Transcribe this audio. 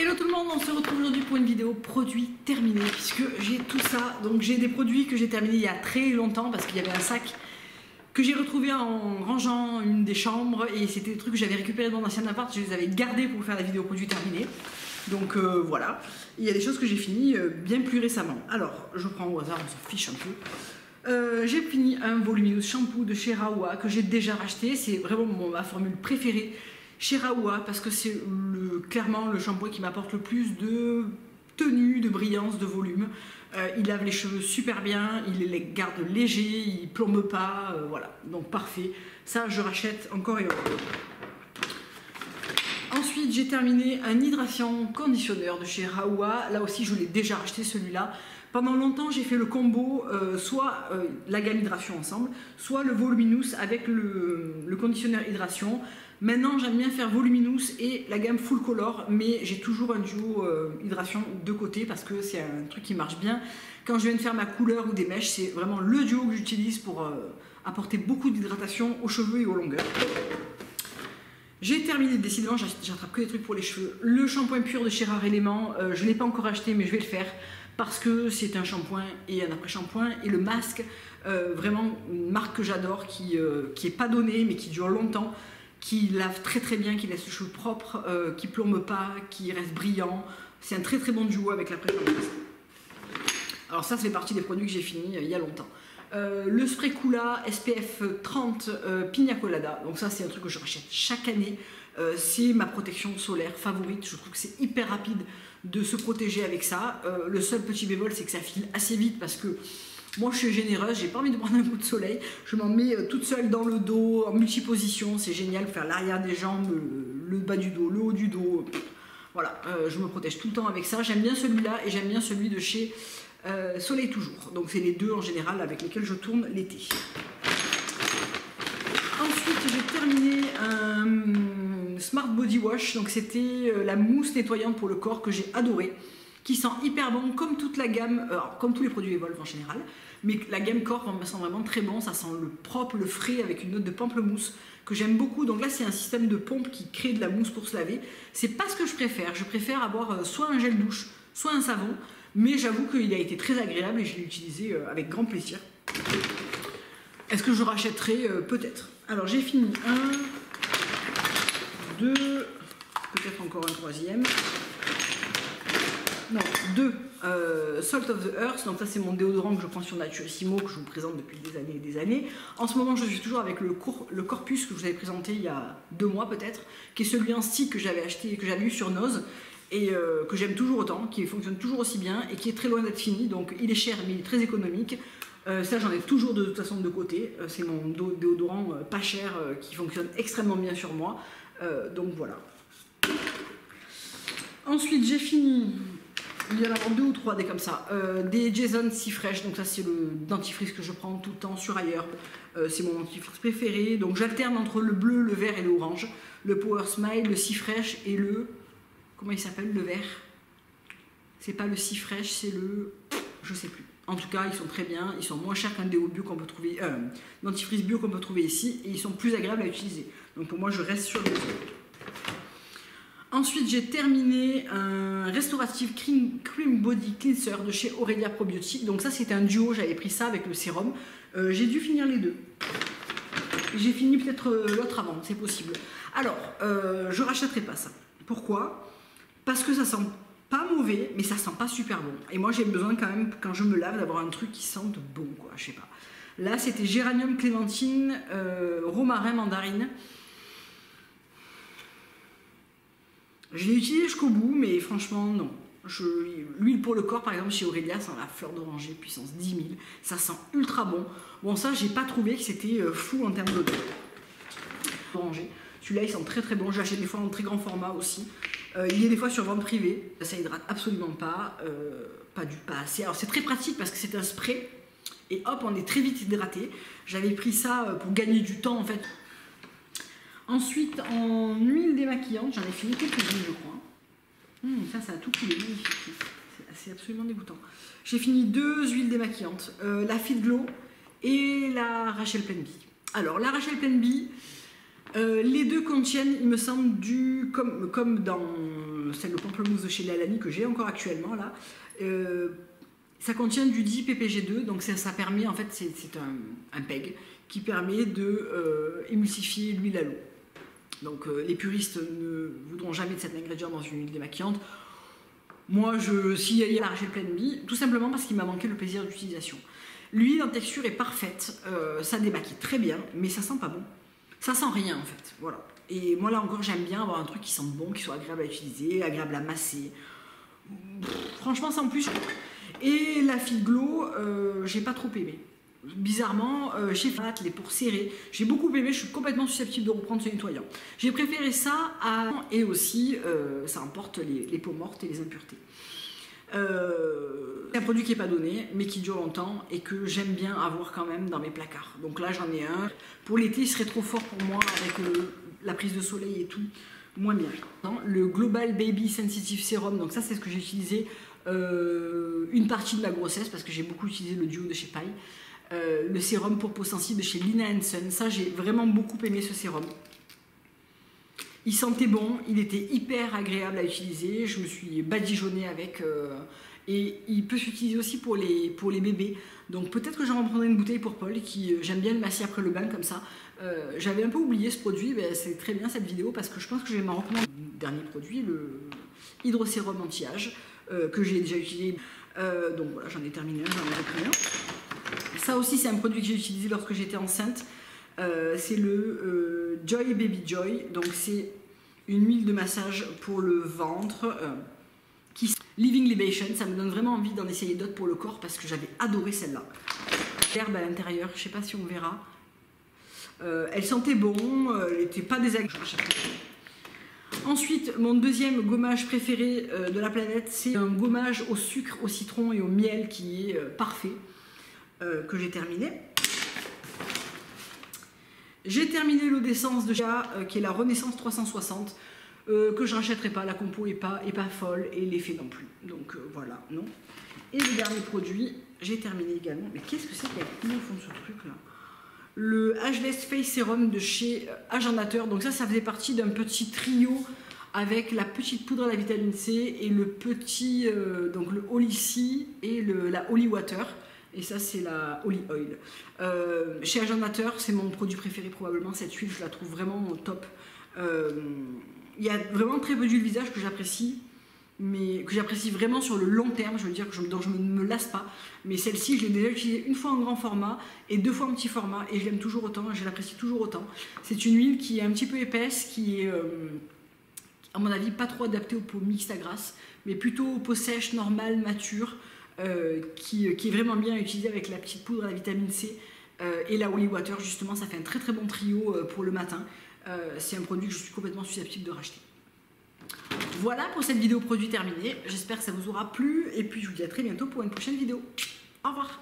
Hello tout le monde, on se retrouve aujourd'hui pour une vidéo produit terminé puisque j'ai tout ça. Donc j'ai des produits que j'ai terminés il y a très longtemps parce qu'il y avait un sac que j'ai retrouvé en rangeant une des chambres et c'était des trucs que j'avais récupérés dans mon ancien appart, je les avais gardés pour faire la vidéo produit terminé. Donc voilà, il y a des choses que j'ai fini bien plus récemment. Alors je prends au hasard, on s'en fiche un peu. J'ai fini un voluminous shampoo de chez Raoua que j'ai déjà racheté, c'est vraiment ma formule préférée chez Raoua parce que c'est clairement le shampoing qui m'apporte le plus de tenue, de brillance, de volume. Il lave les cheveux super bien, il les garde légers, il plombe pas, voilà, donc parfait. Ça je rachète encore et encore. Ensuite j'ai terminé un hydration conditionneur de chez Raoua, là aussi je l'ai déjà racheté celui-là. Pendant longtemps j'ai fait le combo, soit la gamme hydration ensemble, soit le voluminous avec le conditionneur hydration. Maintenant j'aime bien faire voluminous et la gamme full color, mais j'ai toujours un duo hydration de côté parce que c'est un truc qui marche bien. Quand je viens de faire ma couleur ou des mèches, c'est vraiment le duo que j'utilise pour apporter beaucoup d'hydratation aux cheveux et aux longueurs. J'ai terminé, décidément j'attrape que des trucs pour les cheveux. Le shampoing pur de chez Rare Element, je ne l'ai pas encore acheté mais je vais le faire parce que c'est un shampoing et un après-shampoing. Et le masque, vraiment une marque que j'adore, qui est pas donnée mais qui dure longtemps, qui lave très très bien, qui laisse le cheveu propre, qui plombe pas, qui reste brillant. C'est un très très bon duo avec l'après-shampoing. Alors ça fait partie des produits que j'ai fini il y a longtemps. Le spray Coola SPF 30 Pina Colada, donc ça c'est un truc que je rachète chaque année. C'est ma protection solaire favorite, je trouve que c'est hyper rapide de se protéger avec ça. Le seul petit bémol c'est que ça file assez vite parce que moi je suis généreuse, j'ai pas envie de prendre un coup de soleil, je m'en mets toute seule dans le dos en multiposition, c'est génial pour faire l'arrière des jambes, le bas du dos, le haut du dos, voilà, je me protège tout le temps avec ça. J'aime bien celui-là et j'aime bien celui de chez Soleil Toujours, donc c'est les deux en général avec lesquels je tourne l'été. Ensuite j'ai terminé un Smart Body Wash, donc c'était la mousse nettoyante pour le corps que j'ai adoré, qui sent hyper bon comme toute la gamme, alors, comme tous les produits Evolve en général, mais la gamme corps me sent vraiment très bon, ça sent le propre, le frais avec une note de pamplemousse que j'aime beaucoup. Donc là c'est un système de pompe qui crée de la mousse pour se laver. C'est pas ce que je préfère avoir soit un gel douche, soit un savon, mais j'avoue qu'il a été très agréable et je l'ai utilisé avec grand plaisir. Est-ce que je rachèterai? Peut-être. Alors j'ai fini un, deux, peut-être encore un troisième. Non, deux Salt of the Earth, donc ça c'est mon déodorant que je prends sur Naturissimo, que je vous présente depuis des années et des années. En ce moment je suis toujours avec le Corpus que je vous avais présenté il y a 2 mois peut-être, qui est celui en stick que j'avais acheté, que j'avais eu sur Nose, et que j'aime toujours autant, qui fonctionne toujours aussi bien, et qui est très loin d'être fini, donc il est cher mais il est très économique. Ça j'en ai toujours de toute façon de côté, c'est mon déodorant pas cher qui fonctionne extrêmement bien sur moi, donc voilà. Ensuite j'ai fini... Il y en a 2 ou 3 des comme ça. Des Jason Si Fresh, donc ça c'est le dentifrice que je prends tout le temps sur ailleurs. C'est mon dentifrice préféré. Donc j'alterne entre le bleu, le vert et le orange. Le Power Smile, le Si Fresh et le... Comment il s'appelle le vert? C'est pas le Si Fresh, c'est le... Je sais plus. En tout cas, ils sont très bien. Ils sont moins chers qu'un déo bio qu'on peut trouver... dentifrice bio qu'on peut trouver ici. Et ils sont plus agréables à utiliser. Donc pour moi, je reste sur le... Ensuite, j'ai terminé un Restorative Cream Body Cleanser de chez Aurelia Probiotics. Donc ça, c'était un duo, j'avais pris ça avec le sérum. J'ai dû finir les deux. J'ai fini peut-être l'autre avant, c'est possible. Alors, je rachèterai pas ça. Pourquoi? Parce que ça sent pas mauvais, mais ça sent pas super bon. Et moi, j'ai besoin quand même, quand je me lave, d'avoir un truc qui sente bon, quoi, je sais pas. Là, c'était Géranium Clémentine, Romarin Mandarine. Je l'ai utilisé jusqu'au bout, mais franchement, non. L'huile pour le corps, par exemple, chez Aurelia, sent la fleur d'oranger, puissance 10 000. Ça sent ultra bon. Bon, ça, j'ai pas trouvé que c'était fou en termes d'odeur. Oranger. Celui-là, il sent très très bon. Je l'achète des fois en très grand format aussi. Il y a des fois sur vente privée. Ça hydrate absolument pas. Pas assez. Alors, c'est très pratique parce que c'est un spray. Et hop, on est très vite hydraté. J'avais pris ça pour gagner du temps, en fait. Ensuite, en huile démaquillante, j'en ai fini quelques-unes, je crois. Ça a tout coulé, magnifique. C'est absolument dégoûtant. J'ai fini 2 huiles démaquillantes, la Fit Glow et la Rachel Plain Bee. Alors, la Rachel Plain Bee, les deux contiennent, il me semble, comme dans celle de pamplemousse de chez Lalani que j'ai encore actuellement là. Ça contient du DiPPG2, donc ça permet, en fait, c'est un PEG qui permet de émulsifier l'huile à l'eau. Donc les puristes ne voudront jamais de cet ingrédient dans une huile démaquillante. Moi, s'il y a l'arraché le plein de mie, tout simplement parce qu'il m'a manqué le plaisir d'utilisation. L'huile en texture est parfaite, ça démaquille très bien, mais ça sent pas bon. Ça sent rien en fait, voilà. Et moi là encore, j'aime bien avoir un truc qui sent bon, qui soit agréable à utiliser, agréable à masser. Franchement, sans plus. Et la Fit Glow, j'ai pas trop aimé. Bizarrement, chez Fat, les pour serrer, j'ai beaucoup aimé, je suis complètement susceptible de reprendre ce nettoyant. J'ai préféré ça à... Et aussi, ça emporte les peaux mortes et les impuretés. C'est un produit qui n'est pas donné, mais qui dure longtemps et que j'aime bien avoir quand même dans mes placards. Donc là, j'en ai un. Pour l'été, il serait trop fort pour moi avec la prise de soleil et tout. Moins bien. Le Global Baby Sensitive Serum, donc ça, c'est ce que j'ai utilisé une partie de ma grossesse parce que j'ai beaucoup utilisé le duo de chez Paille. Le sérum pour peau sensible de chez Lina Hansen, ça j'ai vraiment beaucoup aimé ce sérum. Il sentait bon, il était hyper agréable à utiliser, je me suis badigeonnée avec et il peut s'utiliser aussi pour les bébés. Donc peut-être que j'en reprendrai une bouteille pour Paul qui j'aime bien le masser après le bain comme ça. J'avais un peu oublié ce produit, mais c'est très bien cette vidéo parce que je pense que je vais m'en recommander. Dernier produit, le hydrosérum anti-âge que j'ai déjà utilisé. Donc voilà, j'en ai terminé un, j'en ai repris un. Ça aussi, c'est un produit que j'ai utilisé lorsque j'étais enceinte. C'est le Joy Baby Joy. Donc, c'est une huile de massage pour le ventre. Living Libation. Ça me donne vraiment envie d'en essayer d'autres pour le corps parce que j'avais adoré celle-là. L'herbe à l'intérieur, je ne sais pas si on verra. Elle sentait bon, elle n'était pas désagréable. Ensuite, mon deuxième gommage préféré de la planète, c'est un gommage au sucre, au citron et au miel qui est parfait. Que j'ai terminé. J'ai terminé l'eau d'essence de Shea qui est la Renaissance 360 que je rachèterai pas, la compo est pas folle et l'effet non plus. Donc voilà, non. Et le dernier produit, j'ai terminé également. Mais qu'est-ce que c'est qu'il y a au fond de ce truc là? Le Ageless Face Serum de chez Agendateur. Donc ça faisait partie d'un petit trio avec la petite poudre à la vitamine C et le petit, donc le Holy Sea et la Holy Water. Et ça, c'est la Holy Oil. Chez Agendateur, c'est mon produit préféré probablement. Cette huile, je la trouve vraiment top. Il y a vraiment très peu d'huile visage que j'apprécie, mais que j'apprécie vraiment sur le long terme. Je veux dire dont je ne me lasse pas. Mais celle-ci, je l'ai déjà utilisée une fois en grand format et 2 fois en petit format. Et je l'aime toujours autant, je l'apprécie toujours autant. C'est une huile qui est un petit peu épaisse, qui est, à mon avis, pas trop adaptée aux peaux mixtes à grasse, mais plutôt aux peaux sèches, normales, matures. Qui est vraiment bien à utiliser avec la petite poudre à la vitamine C et la Holy Water. Justement, ça fait un très très bon trio pour le matin. C'est un produit que je suis complètement susceptible de racheter. Voilà pour cette vidéo produit terminée. J'espère que ça vous aura plu et puis je vous dis à très bientôt pour une prochaine vidéo. Au revoir.